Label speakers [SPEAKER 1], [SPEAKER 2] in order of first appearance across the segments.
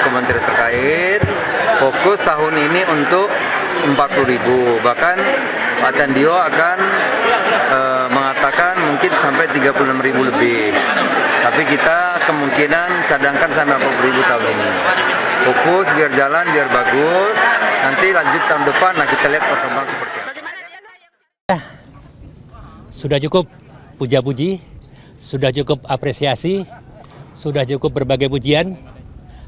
[SPEAKER 1] kementerian terkait fokus tahun ini untuk 40.000. Bahkan Pak Tandio akan mengatakan mungkin sampai 36.000 lebih. Tapi kita kemungkinan cadangkan sampai 40.000 tahun ini. Fokus biar jalan, biar bagus. Nanti lanjut tahun depan, nah kita lihat perkembangan seperti apa.
[SPEAKER 2] Sudah cukup puja-puji, sudah cukup apresiasi, sudah cukup berbagai pujian.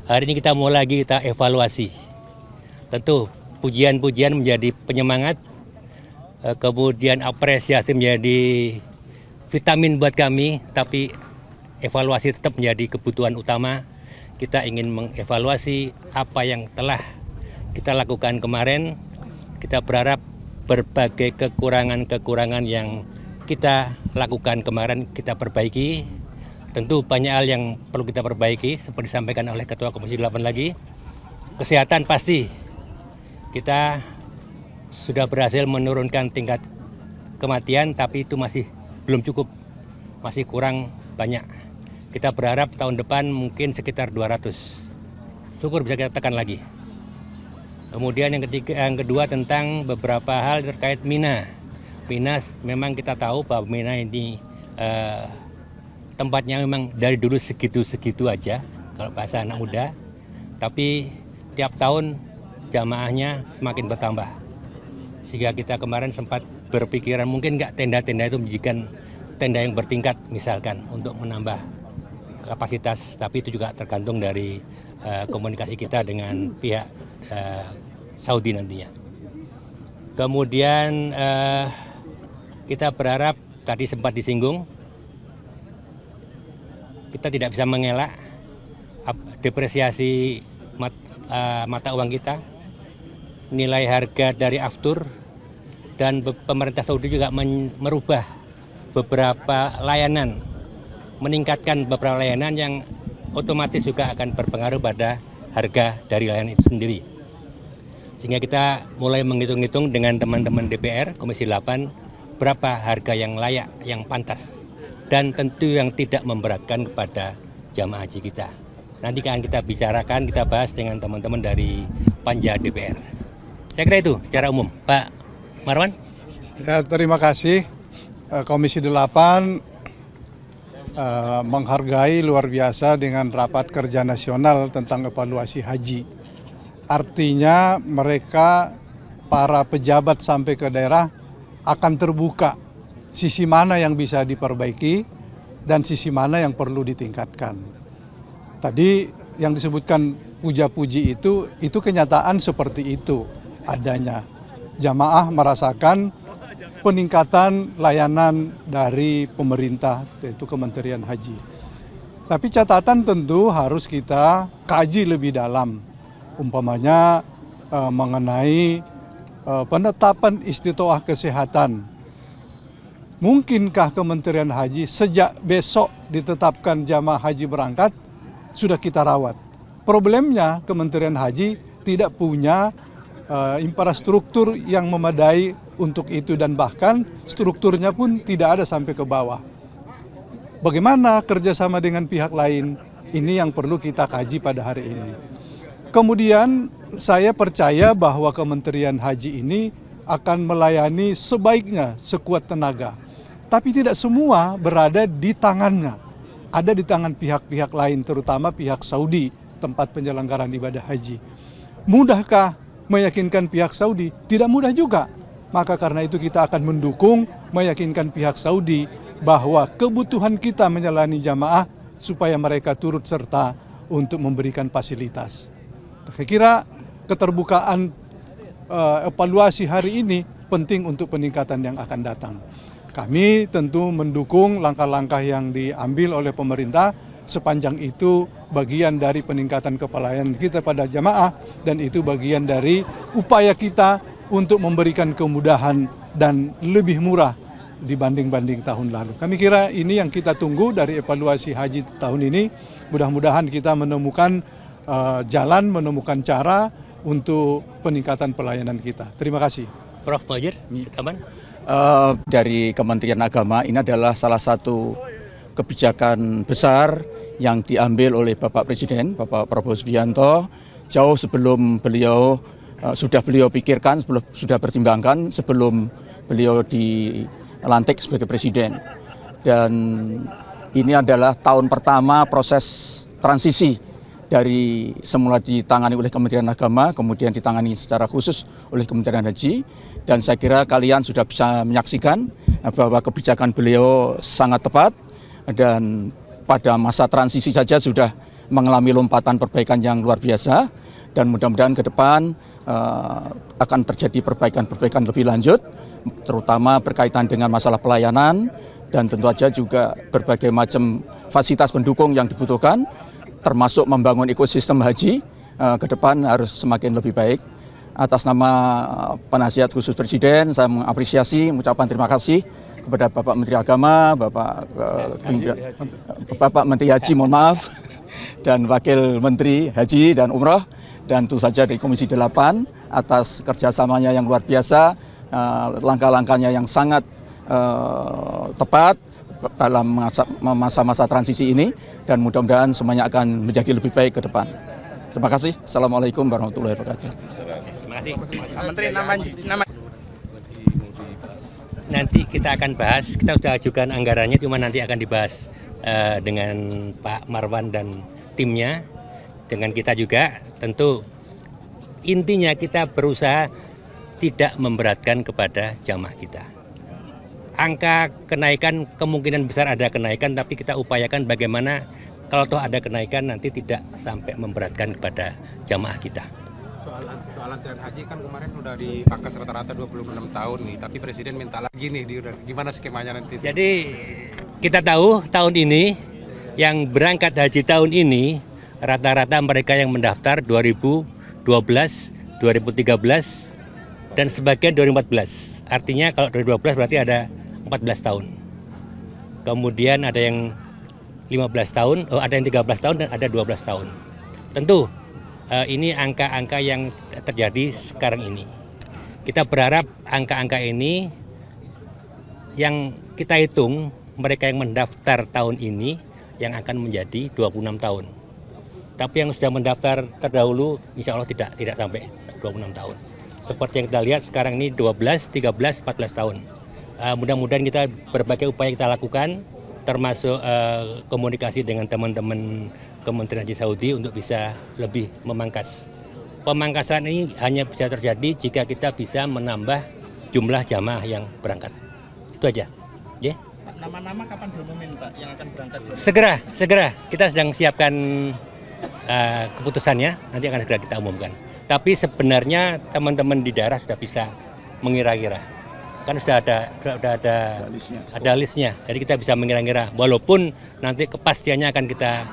[SPEAKER 2] Hari ini kita mau lagi kita evaluasi. Tentu pujian-pujian menjadi penyemangat, kemudian apresiasi menjadi vitamin buat kami, tapi evaluasi tetap menjadi kebutuhan utama. Kita ingin mengevaluasi apa yang telah kita lakukan kemarin. Kita berharap berbagai kekurangan-kekurangan yang kita lakukan kemarin kita perbaiki. Tentu banyak hal yang perlu kita perbaiki, seperti disampaikan oleh Ketua Komisi 8 lagi. Kesehatan pasti kita sudah berhasil menurunkan tingkat kematian, tapi itu masih belum cukup, masih kurang banyak. Kita berharap tahun depan mungkin sekitar 200. Syukur bisa kita tekan lagi. Kemudian yang kedua tentang beberapa hal terkait Mina. Mina memang kita tahu bahwa Mina ini tempatnya memang dari dulu segitu-segitu aja kalau bahasa anak muda. Tapi tiap tahun jamaahnya semakin bertambah. Sehingga kita kemarin sempat berpikiran mungkin nggak tenda-tenda itu menjadikan tenda yang bertingkat misalkan untuk menambah kapasitas, tapi itu juga tergantung dari komunikasi kita dengan pihak Saudi nantinya. Kemudian kita berharap, tadi sempat disinggung, kita tidak bisa mengelak depresiasi mata uang kita, nilai harga dari aftur, dan pemerintah Saudi juga merubah beberapa layanan, meningkatkan beberapa layanan yang otomatis juga akan berpengaruh pada harga dari layanan itu sendiri. Sehingga kita mulai menghitung-hitung dengan teman-teman DPR, Komisi 8, berapa harga yang layak, yang pantas, dan tentu yang tidak memberatkan kepada jamaah haji kita. Nanti akan kita bicarakan, kita bahas dengan teman-teman dari Panja DPR. Saya kira itu secara umum. Pak Marwan?
[SPEAKER 3] Ya, terima kasih. Komisi 8 menghargai luar biasa dengan rapat kerja nasional tentang evaluasi haji. Artinya mereka, para pejabat sampai ke daerah, akan terbuka sisi mana yang bisa diperbaiki dan sisi mana yang perlu ditingkatkan. Tadi yang disebutkan puja-puji itu kenyataan seperti itu adanya. Jamaah merasakan peningkatan layanan dari pemerintah, yaitu Kementerian Haji. Tapi catatan tentu harus kita kaji lebih dalam, umpamanya mengenai penetapan istitoah kesehatan. Mungkinkah Kementerian Haji sejak besok ditetapkan jamaah haji berangkat, sudah kita rawat? Problemnya Kementerian Haji tidak punya infrastruktur yang memadai untuk itu, dan bahkan strukturnya pun tidak ada sampai ke bawah. Bagaimana kerjasama dengan pihak lain? Ini yang perlu kita kaji pada hari ini. Kemudian saya percaya bahwa Kementerian Haji ini akan melayani sebaiknya sekuat tenaga. Tapi tidak semua berada di tangannya. Ada di tangan pihak-pihak lain, terutama pihak Saudi, tempat penyelenggaraan ibadah haji. Mudahkah meyakinkan pihak Saudi? Tidak mudah juga. Maka karena itu kita akan mendukung, meyakinkan pihak Saudi bahwa kebutuhan kita menyelani jamaah supaya mereka turut serta untuk memberikan fasilitas. Saya kira keterbukaan evaluasi hari ini penting untuk peningkatan yang akan datang. Kami tentu mendukung langkah-langkah yang diambil oleh pemerintah, sepanjang itu bagian dari peningkatan kepelayanan kita pada jamaah, dan itu bagian dari upaya kita untuk memberikan kemudahan dan lebih murah dibanding tahun lalu. Kami kira ini yang kita tunggu dari evaluasi haji tahun ini. Mudah-mudahan kita menemukan jalan, menemukan cara untuk peningkatan pelayanan kita. Terima kasih.
[SPEAKER 2] Prof. Muhajir, tambahan?
[SPEAKER 4] Dari Kementerian Agama, ini adalah salah satu kebijakan besar yang diambil oleh Bapak Presiden, Bapak Prabowo Subianto, jauh sebelum beliau sudah beliau pikirkan, sudah pertimbangkan sebelum beliau dilantik sebagai Presiden. Dan ini adalah tahun pertama proses transisi dari semula ditangani oleh Kementerian Agama, kemudian ditangani secara khusus oleh Kementerian Haji. Dan saya kira kalian sudah bisa menyaksikan bahwa kebijakan beliau sangat tepat dan pada masa transisi saja sudah mengalami lompatan perbaikan yang luar biasa, dan mudah-mudahan ke depan akan terjadi perbaikan-perbaikan lebih lanjut, terutama berkaitan dengan masalah pelayanan dan tentu saja juga berbagai macam fasilitas pendukung yang dibutuhkan, termasuk membangun ekosistem haji ke depan harus semakin lebih baik. Atas nama penasihat khusus Presiden, saya mengapresiasi, mengucapkan terima kasih kepada Bapak Menteri Agama, Bapak Menteri Haji, mohon maaf, dan Wakil Menteri Haji dan Umroh, dan tentu saja dari Komisi 8 atas kerjasamanya yang luar biasa, langkah-langkahnya yang sangat tepat dalam masa-masa transisi ini, dan mudah-mudahan semuanya akan menjadi lebih baik ke depan. Terima kasih. Assalamualaikum warahmatullahi wabarakatuh.
[SPEAKER 2] Terima kasih.
[SPEAKER 5] Menteri nama
[SPEAKER 2] Nanti kita akan bahas, kita sudah ajukan anggarannya, cuma nanti akan dibahas dengan Pak Marwan dan timnya, dengan kita juga. Tentu intinya kita berusaha tidak memberatkan kepada jamaah kita. Angka kenaikan kemungkinan besar ada kenaikan, tapi kita upayakan bagaimana kalau toh ada kenaikan nanti tidak sampai memberatkan kepada jamaah kita.
[SPEAKER 5] soal antrian haji kan kemarin udah dipangkas rata-rata 26 tahun nih, tapi Presiden minta lagi nih, gimana skemanya nanti?
[SPEAKER 2] Jadi kita tahu tahun ini yang berangkat haji tahun ini rata-rata mereka yang mendaftar 2012, 2013 dan sebagian 2014. Artinya kalau 2012 berarti ada 14 tahun. Kemudian ada yang 15 tahun, ada yang 13 tahun dan ada 12 tahun. Tentu ini angka-angka yang terjadi sekarang ini. Kita berharap angka-angka ini yang kita hitung mereka yang mendaftar tahun ini yang akan menjadi 26 tahun. Tapi yang sudah mendaftar terdahulu insya Allah tidak sampai 26 tahun. Seperti yang kita lihat sekarang ini 12, 13, 14 tahun. Mudah-mudahan kita berbagai upaya kita lakukan, termasuk komunikasi dengan teman-teman Kementerian Haji Saudi untuk bisa lebih memangkas. Pemangkasan ini hanya bisa terjadi jika kita bisa menambah jumlah jamaah yang berangkat. Itu aja. Yeah.
[SPEAKER 6] Nama-nama kapan diumumin Pak yang akan berangkat?
[SPEAKER 2] Segera. Kita sedang siapkan keputusannya, nanti akan segera kita umumkan. Tapi sebenarnya teman-teman di daerah sudah bisa mengira-ngira. Kan sudah ada listnya. Jadi kita bisa mengira-ngira, walaupun nanti kepastiannya akan kita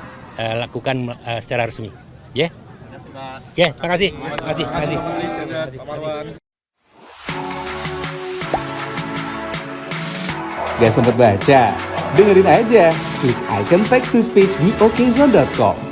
[SPEAKER 2] lakukan secara resmi. Ya. Ya, terima kasih.
[SPEAKER 7] Gak sempet baca? Dengerin aja, klik icon text to speech di okezone.com.